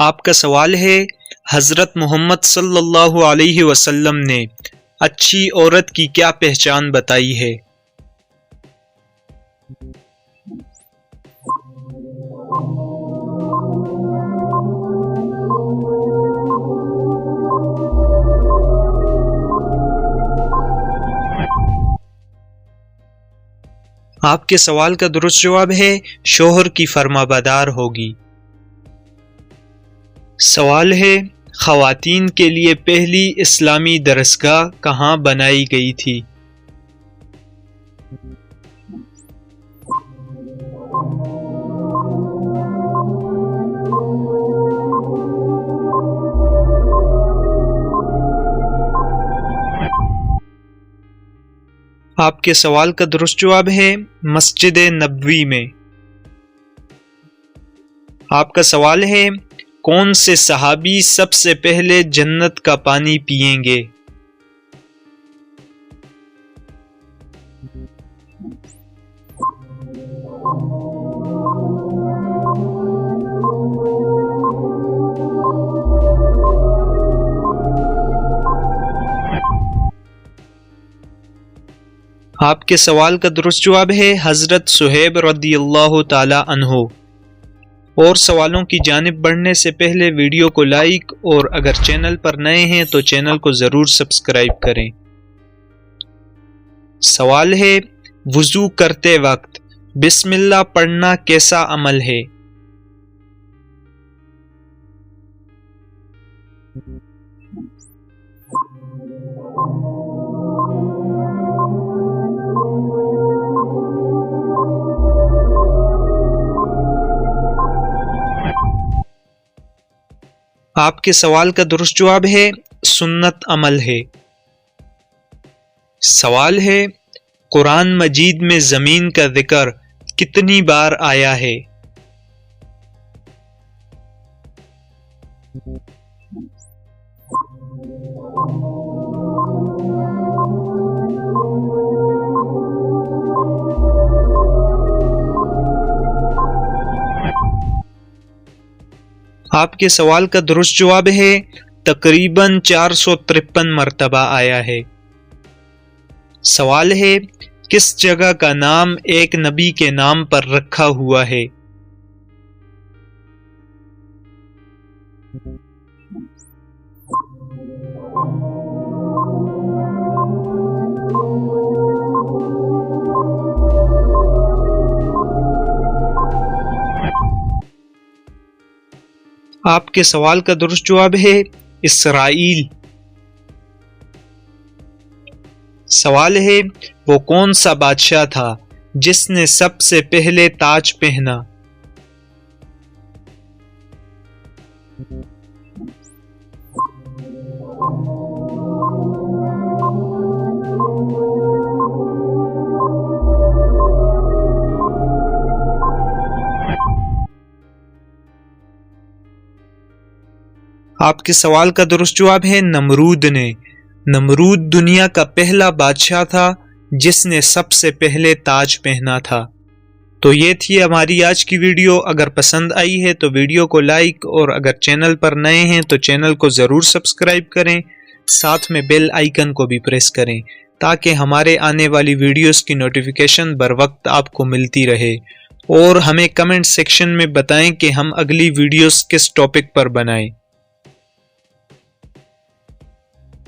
آپ کا سوال ہے، حضرت محمد صلی اللہ علیہ وسلم نے اچھی عورت کی کیا پہچان بتائی ہے؟ آپ کے سوال کا درست جواب ہے شوہر کی فرمانبردار ہوگی۔ سوال ہے، خواتین کے لیے پہلی اسلامی درسگاہ کہاں بنائی گئی تھی؟ آپ کے سوال کا درست جواب ہے مسجد نبوی میں۔ آپ کا سوال ہے، کون سے صحابی سب سے پہلے جنت کا پانی پئیں گے؟ آپ کے سوال کا درست جواب ہے حضرت صہیب رضی اللہ تعالی عنہ۔ اور سوالوں کی جانب بڑھنے سے پہلے ویڈیو کو لائک اور اگر چینل پر نئے ہیں تو چینل کو ضرور سبسکرائب کریں۔ سوال ہے، وضو کرتے وقت بسم اللہ پڑھنا کیسا عمل ہے؟ آپ کے سوال کا درست جواب ہے سنت عمل ہے۔ سوال ہے، قرآن مجید میں زمین کا ذکر کتنی بار آیا ہے؟ آپ کے سوال کا درست جواب ہے تقریباً 453 مرتبہ آیا ہے۔ سوال ہے، کس جگہ کا نام ایک نبی کے نام پر رکھا ہوا ہے؟ آپ کے سوال کا درست جواب ہے اسرائیل۔ سوال ہے، وہ کون سا بادشاہ تھا جس نے سب سے پہلے تاج پہنا؟ آپ کے سوال کا درست جواب ہے نمرود نے۔ نمرود دنیا کا پہلا بادشاہ تھا جس نے سب سے پہلے تاج پہنا تھا۔ تو یہ تھی ہماری آج کی ویڈیو۔ اگر پسند آئی ہے تو ویڈیو کو لائک اور اگر چینل پر نئے ہیں تو چینل کو ضرور سبسکرائب کریں، ساتھ میں بیل آئیکن کو بھی پریس کریں تاکہ ہمارے آنے والی ویڈیوز کی نوٹیفیکیشن بر وقت آپ کو ملتی رہے، اور ہمیں کمنٹ سیکشن میں بتائیں کہ ہم اگلی ویڈیوز کس ٹاپک پر بنائیں۔